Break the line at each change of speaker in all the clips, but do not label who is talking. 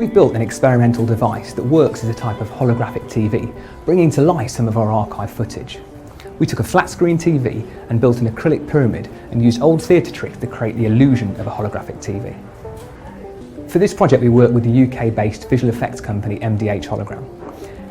We've built an experimental device that works as a type of holographic TV, bringing to life some of our archive footage. We took a flat screen TV and built an acrylic pyramid and used old theatre tricks to create the illusion of a holographic TV. For this project we worked with the UK-based visual effects company MDH Hologram.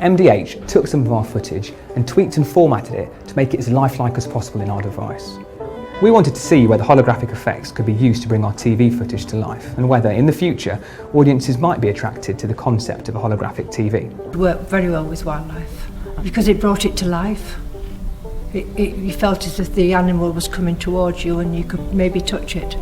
MDH took some of our footage and tweaked and formatted it to make it as lifelike as possible in our device. We wanted to see whether holographic effects could be used to bring our TV footage to life, and whether, in the future, audiences might be attracted to the concept of a holographic TV.
It worked very well with wildlife, because it brought it to life. You felt as if the animal was coming towards you and you could maybe touch it.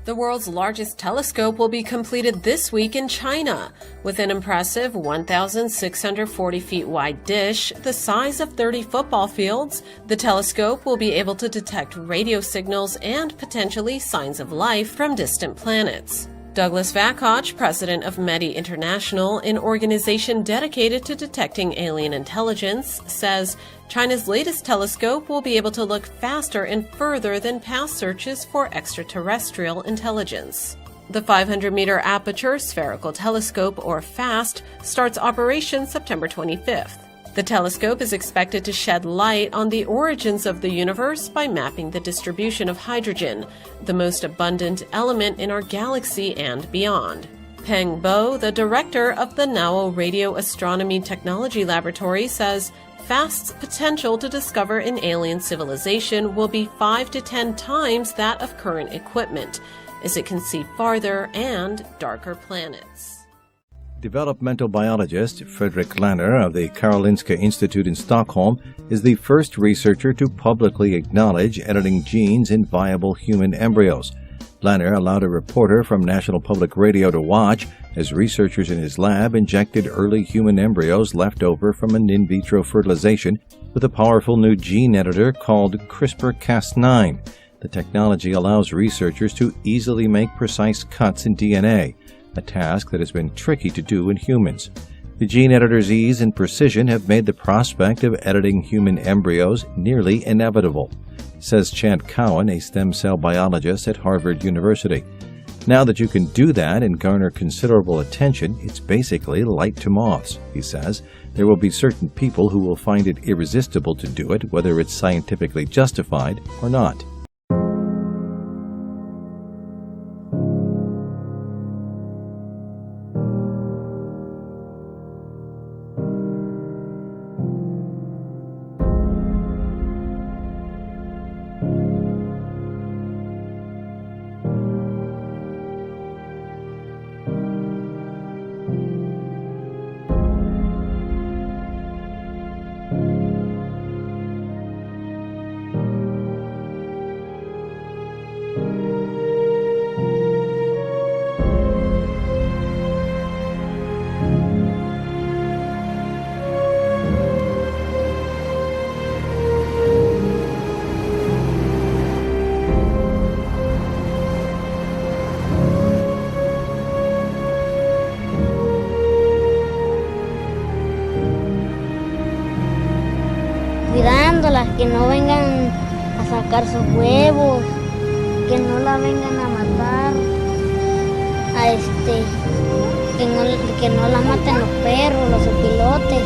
The world's largest telescope will be completed this week in China. With an impressive 1,640 feet wide dish, the size of 30 football fields, the telescope will be able to detect radio signals and potentially signs of life from distant planets. Douglas Vakoch, president of METI International, an organization dedicated to detecting alien intelligence, says China's latest telescope will be able to look faster and further than past searches for extraterrestrial intelligence. The 500-meter aperture spherical telescope, or FAST, starts operation September 25th. The telescope is expected to shed light on the origins of the universe by mapping the distribution of hydrogen, the most abundant element in our galaxy and beyond. Peng Bo, the director of the NAO Radio Astronomy Technology Laboratory, says FAST's potential to discover an alien civilization will be 5 to 10 times that of current equipment, as it can see farther and darker planets.
Developmental biologist Fredrik Lanner of the Karolinska Institute in Stockholm is the first researcher to publicly acknowledge editing genes in viable human embryos. Lanner allowed a reporter from National Public Radio to watch as researchers in his lab injected early human embryos left over from an in vitro fertilization with a powerful new gene editor called CRISPR-Cas9. The technology allows researchers to easily make precise cuts in DNA, a task that has been tricky to do in humans. The gene editor's ease and precision have made the prospect of editing human embryos nearly inevitable, says Chant Cowan, a stem cell biologist at Harvard University. Now that you can do that and garner considerable attention, it's basically light to moths, he says. There will be certain people who will find it irresistible to do it, whether it's scientifically justified or not.
Cuidándolas, que no vengan a sacar sus huevos, que no la vengan a matar, que no la maten los perros, los opilotes.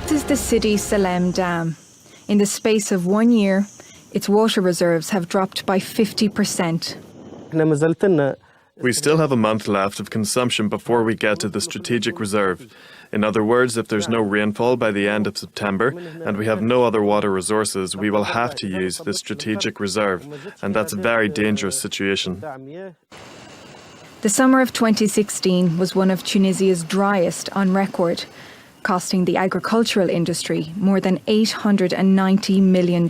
This is the city Salem Dam. In the space of 1 year, its water reserves have dropped by 50%.
We still have a month left of consumption before we get to the strategic reserve. In other words, if there's no rainfall by the end of September and we have no other water resources, we will have to use the strategic reserve, and that's a very dangerous situation.
The summer of 2016 was one of Tunisia's driest on record. costing the agricultural industry more than $890 million.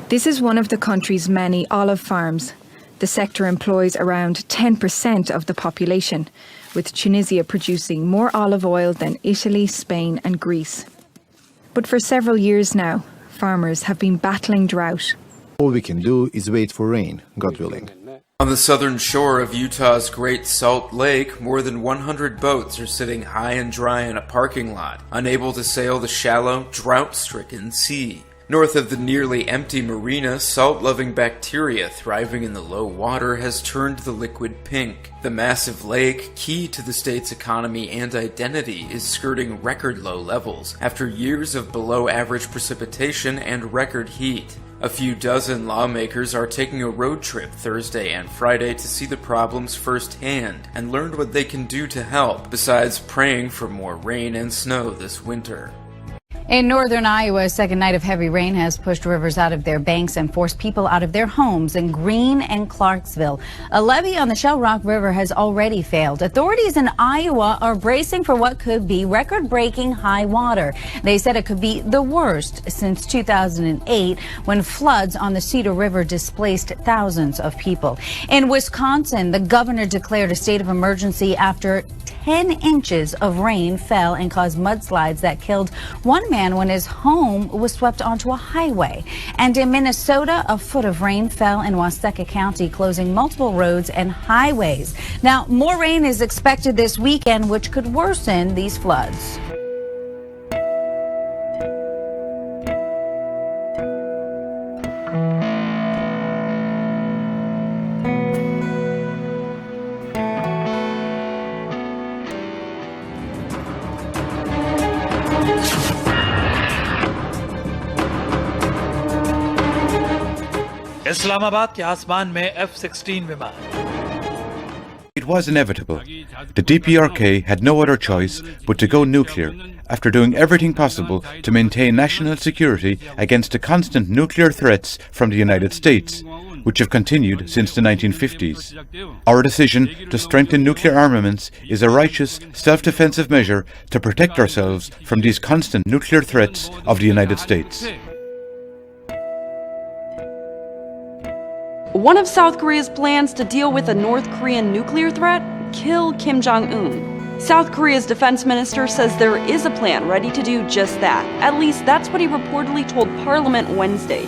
This is one of the country's many olive farms. The sector employs around 10% of the population, with Tunisia producing more olive oil than Italy, Spain and Greece. But for several years now, farmers have been battling drought.
All we can do is wait for rain, God willing.
On the southern shore of Utah's Great Salt Lake, more than 100 boats are sitting high and dry in a parking lot, unable to sail the shallow, drought-stricken sea. North of the nearly empty marina, salt-loving bacteria thriving in the low water has turned the liquid pink. The massive lake, key to the state's economy and identity, is skirting record low levels after years of below-average precipitation and record heat. A few dozen lawmakers are taking a road trip Thursday and Friday to see the problems firsthand and learn what they can do to help, besides praying for more rain and snow this winter.
In northern Iowa, a second night of heavy rain has pushed rivers out of their banks and forced people out of their homes in Greene and Clarksville. A levee on the Shell Rock River has already failed. Authorities in Iowa are bracing for what could be record-breaking high water. They said it could be the worst since 2008, when floods on the Cedar River displaced thousands of people. In Wisconsin, the governor declared a state of emergency after 10 inches of rain fell and caused mudslides that killed one man when his home was swept onto a highway. And in Minnesota, a foot of rain fell in Wasaka County, closing multiple roads and highways. Now, more rain is expected this weekend, which could worsen these floods.
Islamabad के आसमान में F-16 विमान.
It was inevitable. The DPRK had no other choice but to go nuclear, after doing everything possible to maintain national security against the constant nuclear threats from the United States, which have continued since the 1950s. Our decision to strengthen nuclear armaments is a righteous, self-defensive measure to protect ourselves from these constant nuclear threats of the United States.
One of South Korea's plans to deal with a North Korean nuclear threat? Kill Kim Jong-un. South Korea's defense minister says there is a plan ready to do just that. At least that's what he reportedly told Parliament Wednesday.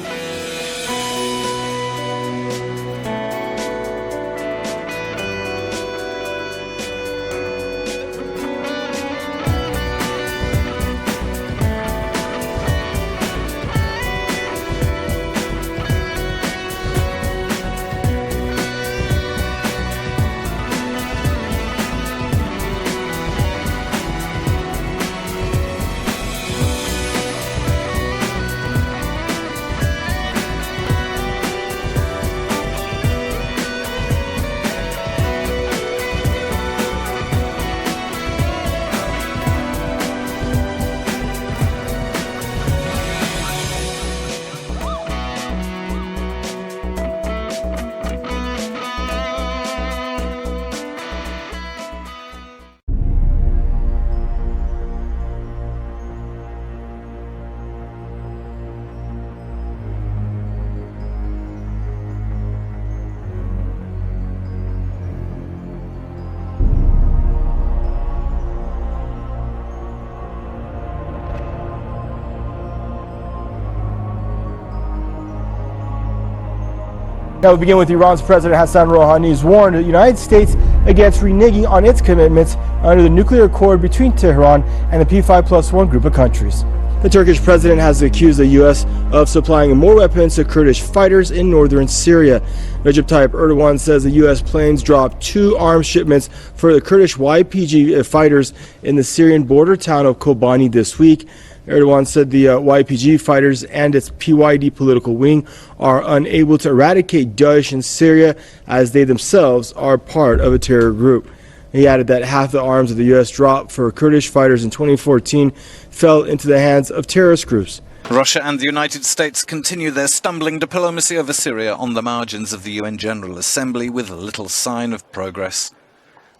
Now we begin with Iran's President Hassan Rouhani, who's warned the United States against reneging on its commitments under the nuclear accord between Tehran and the P5+1 group of countries. The Turkish president has accused the U.S. of supplying more weapons to Kurdish fighters in northern Syria. Recep Tayyip Erdogan says the U.S. planes dropped 2 arms shipments for the Kurdish YPG fighters in the Syrian border town of Kobani this week. Erdogan said the YPG fighters and its PYD political wing are unable to eradicate Daesh in Syria, as they themselves are part of a terror group. He added that half the arms that the U.S. dropped for Kurdish fighters in 2014 fell into the hands of terrorist groups.
Russia and the United States continue their stumbling diplomacy over Syria on the margins of the UN General Assembly with little sign of progress.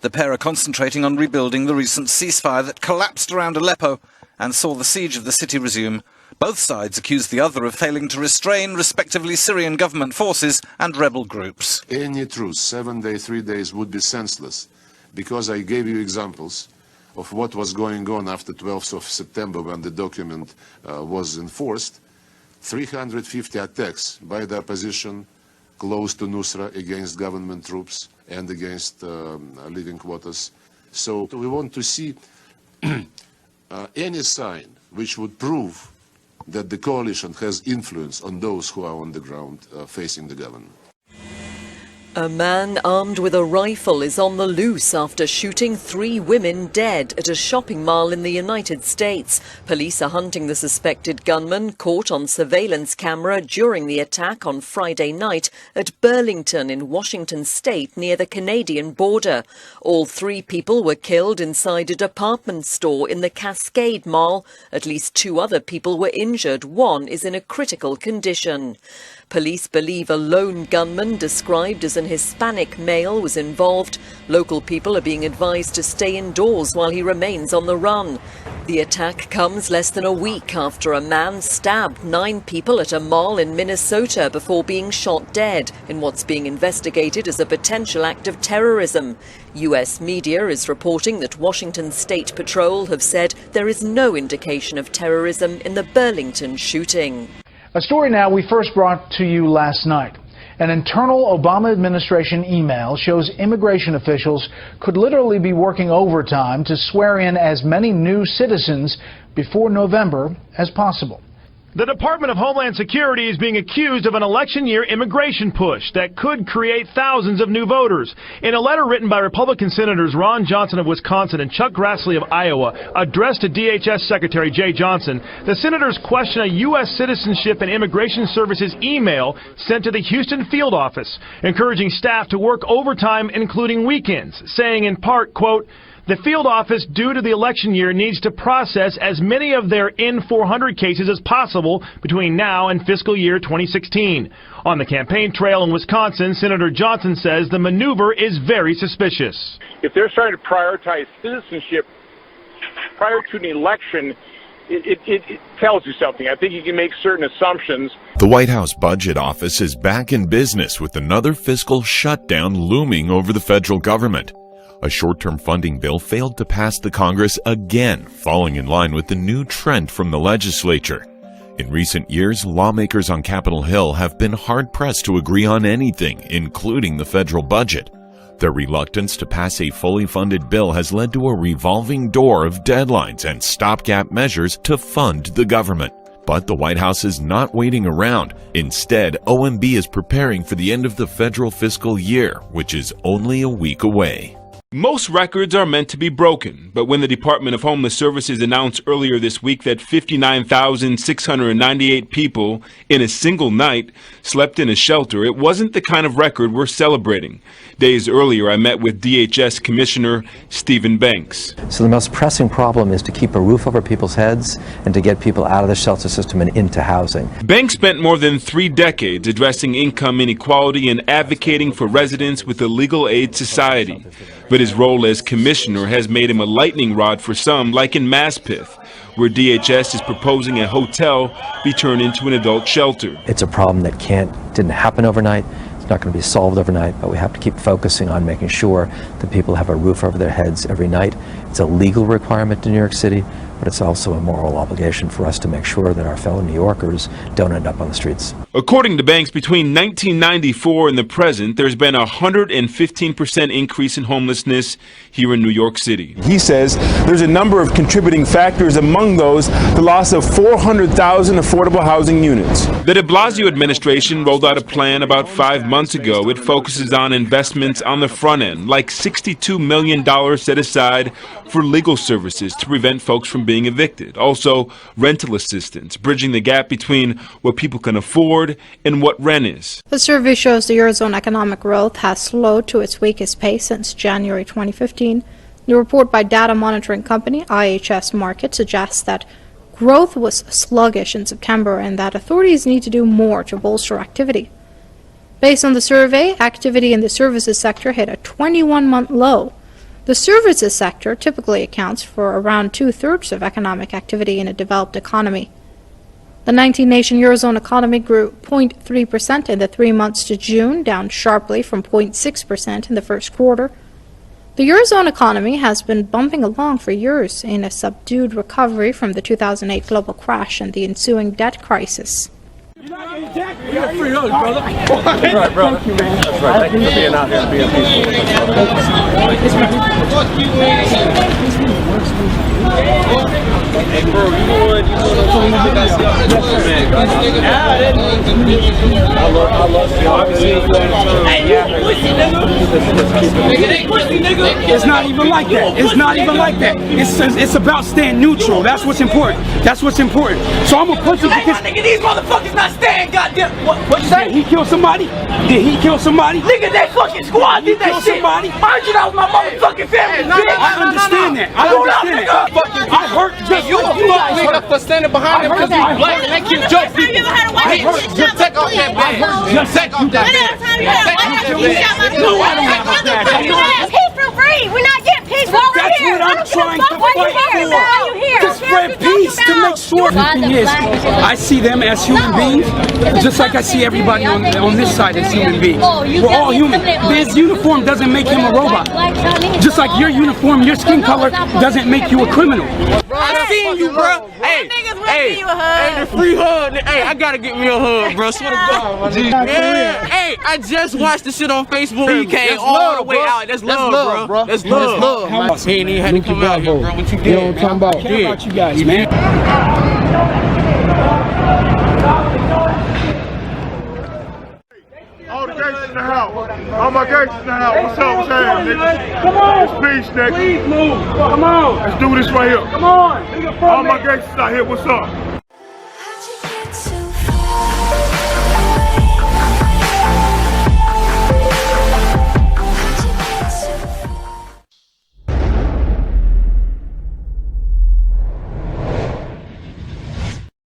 The pair are concentrating on rebuilding the recent ceasefire that collapsed around Aleppo and saw the siege of the city resume. Both sides accuse the other of failing to restrain, respectively, Syrian government forces and rebel groups.
Any truce, 7 days, 3 days, would be senseless, because I gave you examples of what was going on after 12th of September when the document was enforced. 350 attacks by the opposition close to Nusra against government troops and against living quarters. So we want to see any sign which would prove that the coalition has influence on those who are on the ground facing the government.
A man armed with a rifle is on the loose after shooting 3 women dead at a shopping mall in the United States. Police are hunting the suspected gunman caught on surveillance camera during the attack on Friday night at Burlington in Washington state near the Canadian border. All 3 people were killed inside a department store in the Cascade Mall. At least 2 other people were injured. 1 is in a critical condition. Police believe a lone gunman described as an Hispanic male was involved. Local people are being advised to stay indoors while he remains on the run. The attack comes less than a week after a man stabbed 9 people at a mall in Minnesota before being shot dead in what's being investigated as a potential act of terrorism. U.S. media is reporting that Washington State Patrol have said there is no indication of terrorism in the Burlington shooting.
A story now we first brought to you last night. An internal Obama administration email shows immigration officials could literally be working overtime to swear in as many new citizens before November as possible.
The Department of Homeland Security is being accused of an election year immigration push that could create thousands of new voters. In a letter written by Republican Senators Ron Johnson of Wisconsin and Chuck Grassley of Iowa, addressed to DHS Secretary Jay Johnson, the senators question a U.S. Citizenship and Immigration Services email sent to the Houston field office, encouraging staff to work overtime, including weekends, saying in part, quote, "The field office, due to the election year, needs to process as many of their N-400 cases as possible between now and fiscal year 2016. On the campaign trail in Wisconsin, Senator Johnson says the maneuver is very suspicious.
If they're trying to prioritize citizenship prior to an election, it tells you something. I think you can make certain assumptions.
The White House Budget Office is back in business with another fiscal shutdown looming over the federal government. A short-term funding bill failed to pass the Congress again, falling in line with the new trend from the legislature. In recent years, lawmakers on Capitol Hill have been hard-pressed to agree on anything, including the federal budget. Their reluctance to pass a fully funded bill has led to a revolving door of deadlines and stopgap measures to fund the government. But the White House is not waiting around. Instead, OMB is preparing for the end of the federal fiscal year, which is only a week away.
Most records are meant to be broken, but when the Department of Homeland Services announced earlier this week that 59,698 people in a single night slept in a shelter, it wasn't the kind of record we're celebrating. Days earlier, I met with DHS Commissioner Stephen Banks.
So the most pressing problem is to keep a roof over people's heads and to get people out of the shelter system and into housing.
Banks spent more than 3 decades addressing income inequality and advocating for residents with a legal aid society. But his role as commissioner has made him a lightning rod for some, like in Maspeth, where DHS is proposing a hotel be turned into an adult shelter.
It's a problem that didn't happen overnight. It's not going to be solved overnight, but we have to keep focusing on making sure that people have a roof over their heads every night. It's a legal requirement in New York City, but it's also a moral obligation for us to make sure that our fellow New Yorkers don't end up on the streets.
According to Banks, between 1994 and the present, there's been a 115% increase in homelessness here in New York City.
He says there's a number of contributing factors, among those the loss of 400,000 affordable housing units.
The de Blasio administration rolled out a plan about 5 months ago. It focuses on investments on the front end, like $62 million set aside for legal services to prevent folks from being evicted. Also, rental assistance, bridging the gap between what people can afford and what rent is.
The survey shows the Eurozone economic growth has slowed to its weakest pace since January 2015. The report by data monitoring company IHS Markit suggests that growth was sluggish in September and that authorities need to do more to bolster activity. Based on the survey, activity in the services sector hit a 21-month low. The services sector typically accounts for around 2/3 of economic activity in a developed economy. The 19-nation Eurozone economy grew 0.3% in the 3 months to June, down sharply from 0.6% in the first quarter. The Eurozone economy has been bumping along for years in a subdued recovery from the 2008 global crash and the ensuing debt crisis.
You're free hood, brother. That's right, brother. Thank you, man. That's right. Thank you for being out here and being peaceful. Hey, bro, you know what? I love you.
It's not even like that. It's not even like that. It's about staying neutral. That's what's important. That's what's important. So I'm a pussy because
nigga, these motherfuckers not staying. Goddamn. What you say?
Did he kill somebody? Did he kill somebody?
Nigga, that fucking squad did that shit.
Somebody?
Mind you, that was my motherfucking family.
I understand that. I understand that. I hurt just
you a fuck nigga for standing behind him because he's black and they kill joke people. Just take off that badge. Just take off that badge. No, I don't have a badge.
Peace for free. We're not getting peace over here.
That's what I'm trying to fight for. To spread peace, to make sure. The thing is, I see them as human beings, just like I see everybody on this side as human beings. We're all human. His uniform doesn't make him a robot. Just like your uniform, your skin color doesn't make you a criminal.
I seen you, bro. Hey, the free hug. Hey, I gotta get me a hug, bro. Swear to God. Yeah. Hey, I just watched the shit on Facebook. He came all the way out. That's love, bro. That's love. He ain't even had to come out here, bro. What you did?
You know what I'm talking about? I care about you guys, man.
All the gangsters in the house. All my gangsters in the house. What's up? What's happening, nigga? Come on. It's peace, nigga.
Please move. Come on.
Let's do this right here.
Come on.
All my gangsters out here. What's up?